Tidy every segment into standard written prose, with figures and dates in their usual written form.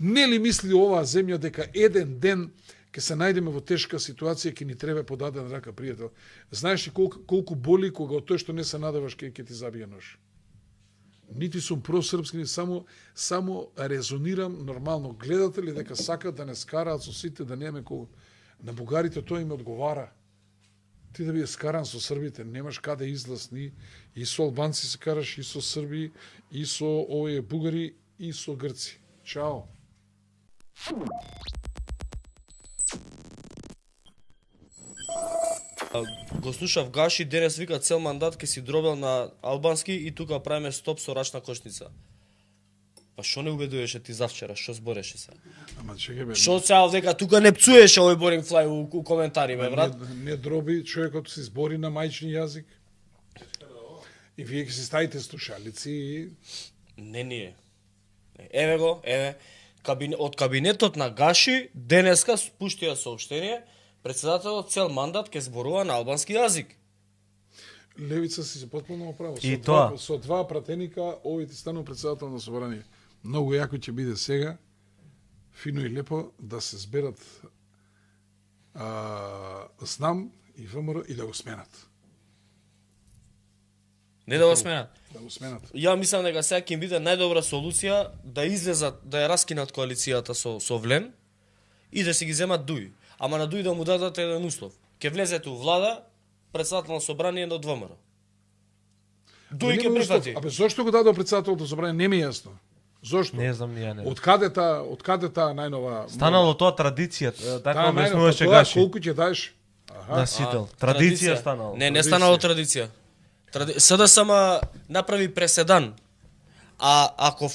Нели мисли оваа земја дека еден ден ќе се најдеме во тешка ситуација, ќе ни треба подадена рака, пријател? Знаеш ли колку боли кога од тој што не се надеваш ќе ти забие нож? Нити сум просрпски, ни само резонирам нормално. Гледате ли дека сакат да не скараат со сите, да немаме колку... На бугарите тоа им одговара. Ти да биде скаран со србите, немаш каде излаз ни. И со албанци се караш, и со срби, и со овие бугари, и со грци. Чао. Го слушав Гаши, денес вика цел мандат ке си дробел на албански и тука правиме стоп со рачна кошница. Па шо не убедуваше ти завчера, шо збореше се? Ама чекай бе. Шо цял дека тука не пцуеше овој Боринг Флај у коментари, бе, брат? Не дроби човекот се збори на мајчни јазик. И вие ќе си ставите слушалици и... Не ние. Еве го, еве. Од кабинетот на Гаши денеска спуштија соопштение, председателот цел мандат ќе зборува на албански јазик. Левица си се потполно право. Со два пратеника овој ти станува председател на собрание. Многу јако ќе биде сега, фино и лепо, да се зберат СНАМ и ВМРО и да го сменат. Не да го сменат. Да го сменат. Ја мислам дека сега ќе им биде најдобра солуција да излезат, да ја раскинат коалицијата со Влем и да си ги земат Дуј. Ама на Дуј да му дадат еден услов. Ќе влезете у влада, председател на собрание на ВМРО. Дуј ќе прифати. Абе зошто го дадо председателот на собрание, не ми е јасно. Зошто? Не знам ни ја не. Од каде таа најнова... Станало тоа традиција, така најнова, објаснуваше тоа Гаши. колку ќе даеш? На сител. Традиција станало. Не станало традиција. СДСМ направи преседан. А ако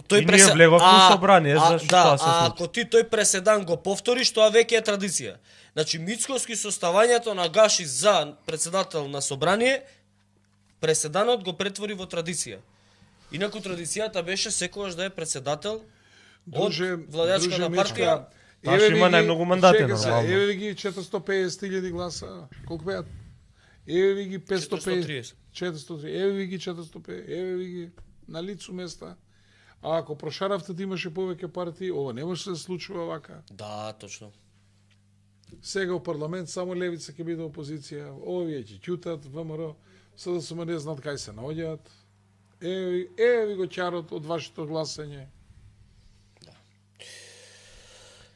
тој ние влеговме у собрание, зашто тоа се случи? Ако ти тој преседан го повториш, тоа веќе е традиција. Значи Мицковски со ставањето на Гаши за председател на собрание, преседанот го претвори во традиција. Инаку традицијата беше секогаш да е председател од владеачката партија. Таш има најмногу мандати, нормално. Еве ви ги 450.000 гласа. Колку беат? Еве ви ги 550. 430. Еве ви ги 450. Еве ви ги на лицу места. А ако прошаравте да имаше повеќе партии, ова не може да се случува вака. Да, точно. Сега во парламент само левица ќе биде опозиција, овие ќе ќутат, ВМРО, СДСМ не знаат кај се наоѓаат. Еве ви го чарот од вашето гласање. Да.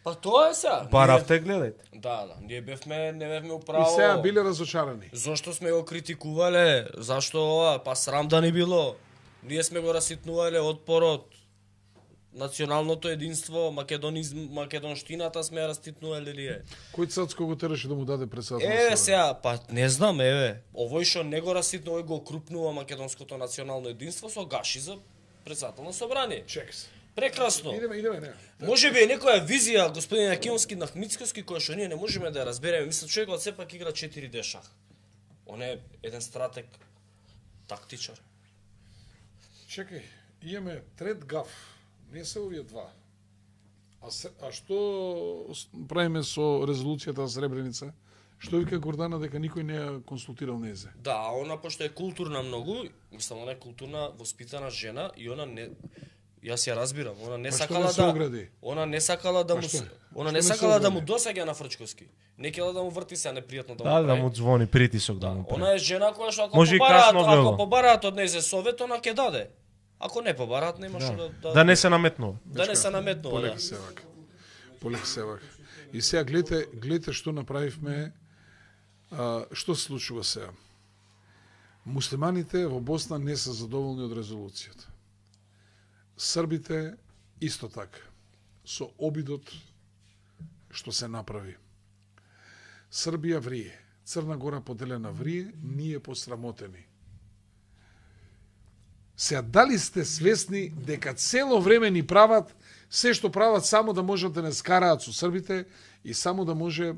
Па тоа е сега. Баравте, гледајте. Да, ние не бевме управо. И сега биле разочарани. Зошто сме го критикувале? Зашто ова? Па срам да ни било. Ние сме го раситнувале отпорот. Националното единство, македонштината сме ја раститнувале лие. Кој Цацко го тераше да му даде председател? Еве сега, па не знам, еве. Овој што не го раститнува, го крупнува македонското национално единство со Гаши за председател на собрание. Чекай се. Прекрасно. Идеме, не. Може би е некоја визија господин Акимовски на Мицковски која што ние не можеме да ја разбереме. Мислам човекот сепак игра 4D шах. Он е еден стратег, тактичар. Чекај, имаме трет гаф. Не се овие два. А што правиме со резолуцијата за Сребреница? Што вика Гордана дека никој не ја консултирал незе? Да, она пошто е културна многу, мислам она е културна, воспитана жена и она не јас ја разбирам, она не сакала да она не сакала да му она не сакала да му досаѓа на Фрчковски. Не кела да му врти се непријатно да му прави. Да му звони притисок да му прави. Она е жена која што ако побараат од незе совет, она ќе даде. Ако не побараат, нема што да не се наметнува. Да не се наметнува, да. Полека севак. И сега гледате што направивме, што се случува сега. Муслиманите во Босна не се задоволни од резолуцијата. Србите исто така, со обидот што се направи. Србија врие, Црна Гора поделена врие, ние посрамотени. Сега, дали сте свесни дека цело време ни прават се што прават само да можат да не скараат со србите и само да може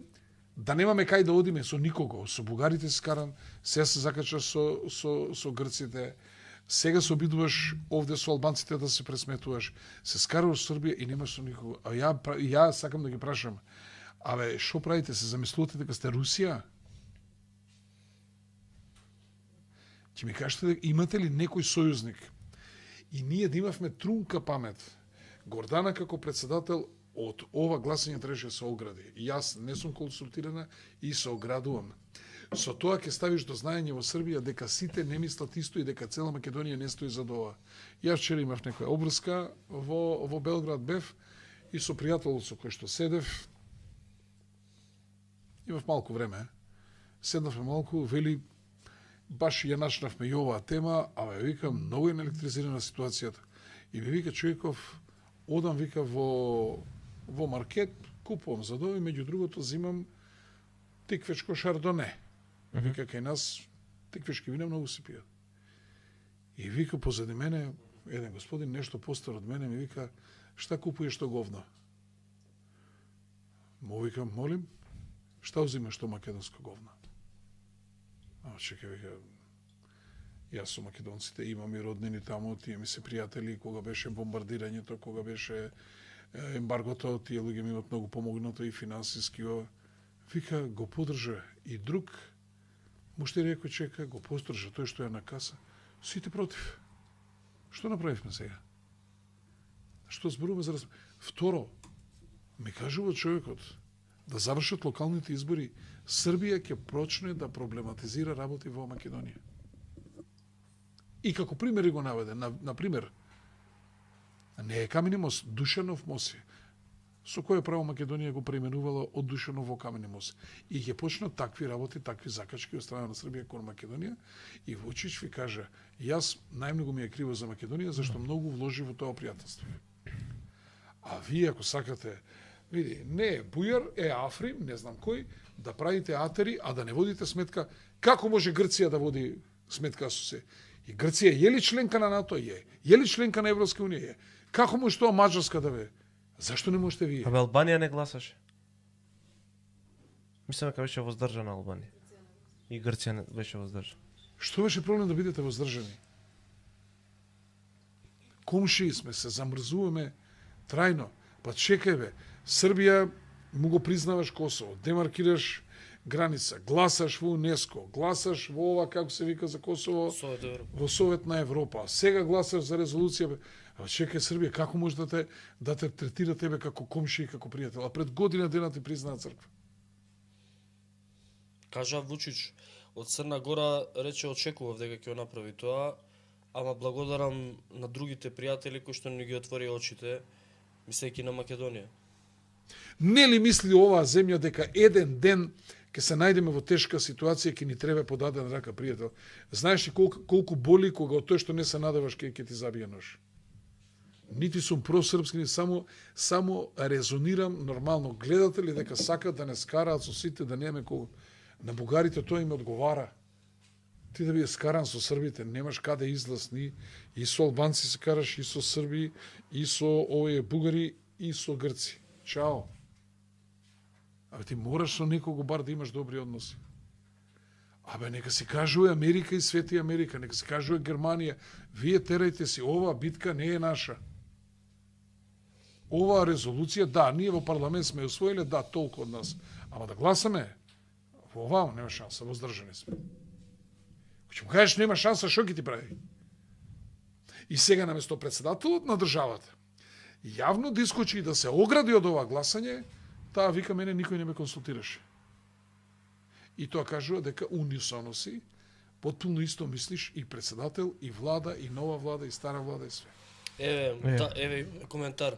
да немаме кај да одиме со никого. Со бугарите скаран, сега се закачаш со грците, сега се обидуваш овде со албанците да се пресметуваш. Се скараш со Србија и немаш со никого. А ја сакам да ги прашам, абе, шо правите? Се замислувате дека сте Русија? Ќе ми кажете дека имате ли некој сојузник? И ние да имавме трунка памет, Гордана како председател од ова гласање требаше да се огради. И јас не сум консултирана и се оградувам. Со тоа ќе ставиш до знаење во Србија дека сите не мислат исто и дека цела Македонија не стои за ова. Јас вчера имав некоја обврска во Белград бев и со пријателот со кој што седев, имав малку време, седнавме малку, вели, баш ја начнавме и оваа тема, а викам, многу е електризирана ситуацијата. И ми вика човеков, одам, вика, во маркет, купувам за дови, меѓу другото зимам тиквечко шардоне. Вика, кај нас тиквечки вина многу се пијат. И вика, позади мене, еден господин, нешто постар од мене, ми вика, шта купуеш то говно? Му викам, молим, шта узимаш то македонско говно? А чекај, вика, јас со македонците имам и роднини таму, тие ми се пријатели, кога беше бомбардирањето, кога беше ембаргото, тие луѓе ми имат многу помогнато и финансиски. Вика, го подржа. И друг му ще рекој, чека, го подржа, тој што е на каса. Сите против. Што направивме сега? Што зборуваме за Второ, ми кажува човекот, да завршат локалните избори, Србија ќе почне да проблематизира работи во Македонија. И како примери го наведе, на пример, не е Камени мост, Душанов мост, со кој право Македонија го преименувала од Душанов во Камени мост. И ќе почнат такви работи, такви закачки од страна на Србија кон Македонија. И Вучич ви кажа, јас најмногу ми е криво за Македонија, зашто многу вложи во тоа пријателство. А вие, ако сакате, види, не е Бујар, е Африм, не знам кој, да правите атери, а да не водите сметка, како може Грција да води сметка со се? И Грција е ли членка на НАТО? Е ли членка на Европска унија? Е. Како може тоа Маđарска да бе? Зашто не можете вие? Абе Албанија не гласаше. Мислам дека беше воздржана Албанија. И Грција не беше воздржана. Што беше проблем да бидете воздржани? Комшии сме, се замрзуваме трајно. Па чекај бе, Србија му го признаваш Косово, демаркираш граница, гласаш во УНЕСКО, гласаш во ова, како се вика за Косово, во Совет на Европа. Сега гласаш за резолуција. А чекај Србија, како може да те третира тебе како комши и како пријател? А пред година дена ти признаа црква. Кажа Вучич, од Црна Гора рече очекував дека ќе го направи тоа, ама благодарам на другите пријатели кои што ни ги отвори очите, мислејќи на Македонија. Не ли мисли оваа земја дека еден ден ќе се најдеме во тешка ситуација, ќе ни треба подадена рака, пријател? Знаеш ли колку боли кога од тој што не се надеваш ќе ти забие нож? Нити сум просрпски, ни само резонирам нормално. Гледатели дека сакат да не скараат со сите, да немаме кога. На бугарите тоа им одговара. Ти да биде скаран со србите, немаш каде излаз ни. И со албанци се караш, и со срби, и со овие бугари, и со грци. Чао. Абе ти мораш со некого бар да имаш добри односи. Абе нека се кажува Америка и Свети Америка, нека се кажува Германија. Вие терајте си, оваа битка не е наша. Оваа резолуција, да, ние во парламент сме усвоиле, да, толку од нас. Ама да гласаме, во оваа нема шанса, воздржани сме. Ќе му кажеш нема шанса, шо ќе ти прави? И сега наместо председателот на државата, јавно да искочи и да се огради од ова гласање, таа вика мене никој не ме консултираше. И тоа кажува дека унисоно си, потпуно исто мислиш и председател, и влада, и нова влада, и стара влада, и све. Еве коментар.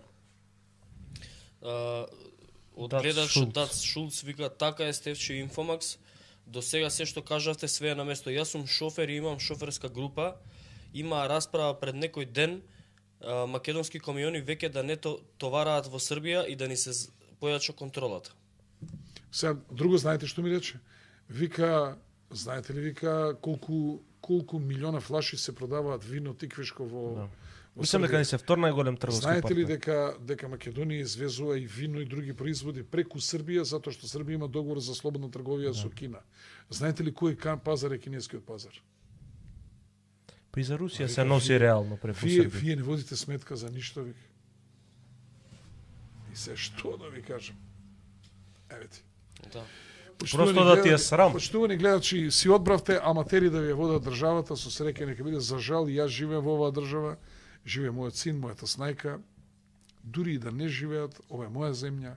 Од гледач Дац Шулц вика, така е Стефче Инфомакс, до сега се што кажавте све е на место. Јас сум шофер и имам шоферска група, има расправа пред некој ден, македонски камиони веќе да не товараат во Србија и да ни се појача контролата. Сега, друго знаете што ми рече? Вика, знаете ли, вика, колку милиона флаши се продаваат вино тиквешко во Мислам дека не се втор најголем трговски партнер. Знаете ли дека Македонија извезува и вино и други производи преку Србија, затоа што Србија има договор за слободна трговија со Кина? Знаете ли кој пазар е кинескиот пазар? Па и за Русија се носи реално преку Србија. Вие не водите сметка за ништо, вика. И се што да ви кажам? Евете. Да. Просто да ти е срам. Почитувани гледачи, си одбравте аматери да ви ја водат државата, со среќа нека биде. За жал, јас живеем во оваа држава, живее мојот син, мојата снајка. дури и да не живеат, ова е моја земја.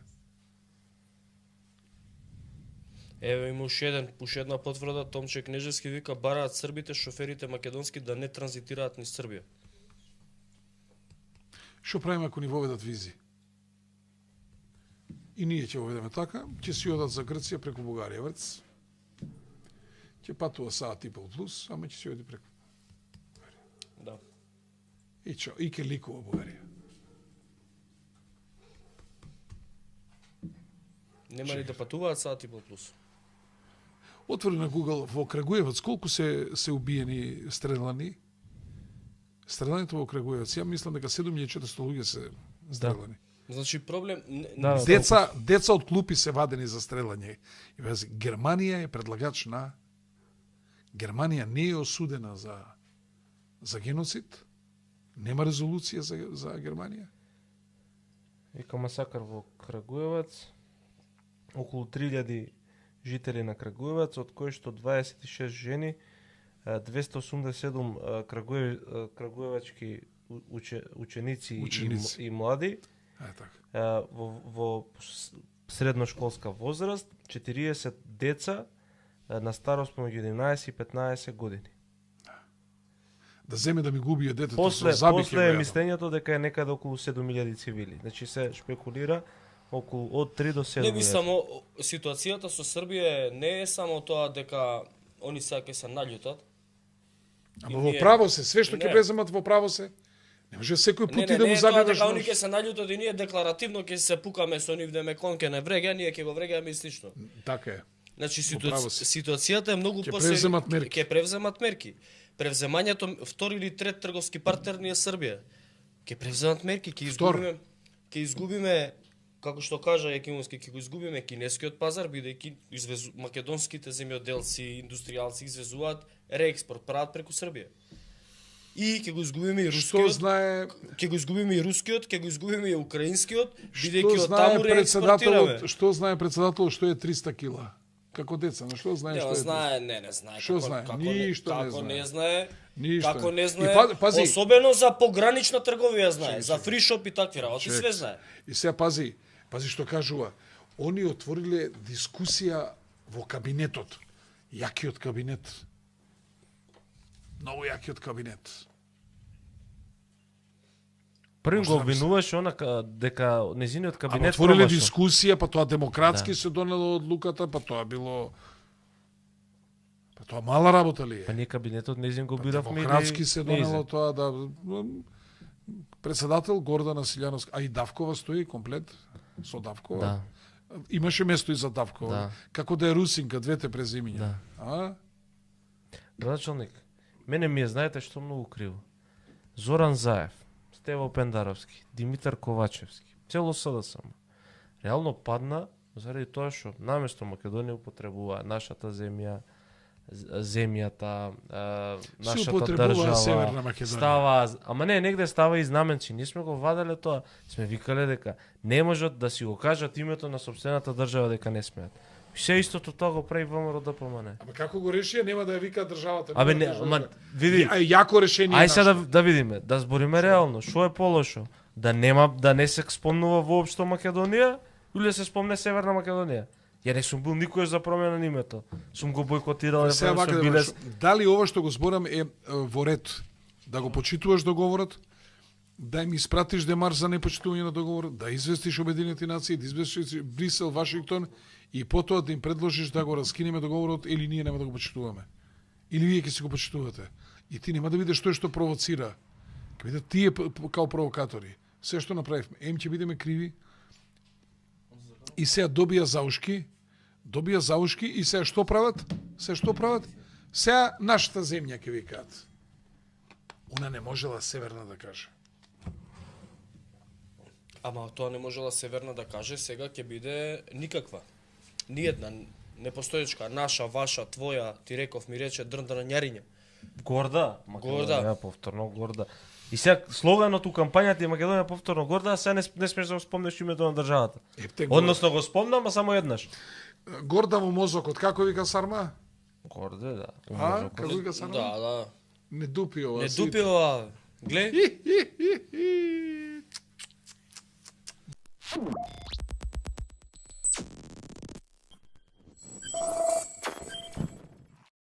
Еве има уште една потврда, Томче Кнежевски вика бараат србите шоферите македонски да не транзитираат низ Србија. Што правиме ако ни воведат визи? И ние ќе воведеме така, ќе си одат за Грција преку Бугарија, врц. Ќе патува саат и пол плюс, ама ќе си оди преку. Да. И ќе ликува Бугарија. Нема ли да патуваат саат и пол плюс? Отвори на Google во Крагуевац колку се убиени стрелани? Стреланите во Крагуевац, ја мислам дека 7400 луѓе се стрелани. Значи проблем Да, Деца од клупи се вадени за стрелање. И вези, Германија е предлагач на Германија не е осудена за геноцид. Нема резолуција за Германија. Вика масакар во Крагуевац. Околу 3000 жители на Крагуевац, од кои што 26 жени, 287 крагуевачки ученици и млади така. во средношколска возраст, 40 деца на старост помеѓу 11 и 15 години. Да земе да ми губи детето После со заби ќе е го јадам. мислењето дека е некаде околу 7000 цивили. Значи се шпекулира околу од 3 до 7. Не би само ситуацијата со Србија не е само тоа дека они сега ќе се наљутат. Ама во право се, све што ќе преземат во право се. Не може секој пат и да му забиваш дека они нож. ќе се наљутат и ние декларативно ќе се пукаме со нив деме кон ќе не врега, ние ќе го врегаме и слично. Така е. Значи право си. ситуацијата е многу Ќе посериозна. превземат мерки. Ќе превземат мерки. Превземањето втори или трет трговски партнер ни е Србија. Ќе превземат мерки, ќе изгубиме како што кажа Екимовски, ќе го изгубиме кинескиот пазар, бидејќи македонските земјоделци, индустријалци извезуваат реекспорт, прават преку Србија. И ќе го изгубиме и рускиот. Ќе го изгубиме и рускиот, ќе го изгубиме и украинскиот, бидејќи од таму реекспортираме. Што знае председател што е 300 кила? Како деца, на што знае што е? Не знае. Што знае? Ништо не Како знае. не знае? Ништо. Како не И знае? пази. Особено за погранична трговија знае, за фришоп и такви работи све знае. И сега пази што кажува. Они отвориле дискусија во кабинетот. Јакиот кабинет. Многу јакиот кабинет. Првим го обвинуваше дека незиниот Ама кабинет отвориле промашал. дискусија, па тоа демократски се донело одлуката, па тоа било... Па тоа мала работа ли е? Па ние кабинетот незин го биравме. Демократски се донело тоа да... Председател Гордана Силјановска, а и Давкова стои комплет со Давкова. Да. Имаше место и за Давкова. Да. Како да е русинка, двете презимиња. Да. А? Градачалник, мене ми е, знаете што многу криво. Зоран Заев, Стево Пендаровски, Димитар Ковачевски, цело СДСМ. Реално падна заради тоа што наместо Македонија употребува нашата земја, земјата, нашата држава, Северна Македонија. става, ама не, негде става и знаменци. Ние сме го ваделе тоа. Сме викале дека не можат да си го кажат името на собствената држава дека не смеат. Се истото тоа го прави ВМРО ДПМН. Ама како го решија, нема да ја вика државата. Абе не, ама види, Јако решение. ај сега да видиме, да збориме реално, што е полошо? Да не се спомнува воопшто Македонија или се спомне Северна Македонија? Ја не сум бил никој за промена на името. Сум го бойкотирал, Сега сум вака да биле... дали ова што го зборам е во ред да го почитуваш договорот, да им испратиш демарш за непочитување на договорот, да известиш Обединените нации, да известиш Брисел, Вашингтон и потоа да им предложиш да го раскинеме договорот или ние нема да го почитуваме. Или вие ќе си го почитувате. И ти нема да бидеш тој што провоцира. Ќе бидат тие као провокатори. Се што направивме, ќе бидеме криви. И сега добија заушки и сега што прават? Сега нашата земја ќе викаат. Она не можела Северна да каже. Ама тоа не можела Северна да каже, сега ќе биде никаква. Ниедна непостоечка, наша, ваша, твоја, ти реков, ми рече дрндарањариња. Горда, Горда. Македонија повторно горда. И сега слоганот у кампањата е Македонија повторно горда, а сега не смеш да го спомнеш името на државата. Односно го спомнам, а само еднаш. Горда во мозокот, како вика Сарма? Горде, да. А, како вика Сарма? Да. Не дупи ова. Не дупи ова. Глеј. Јас.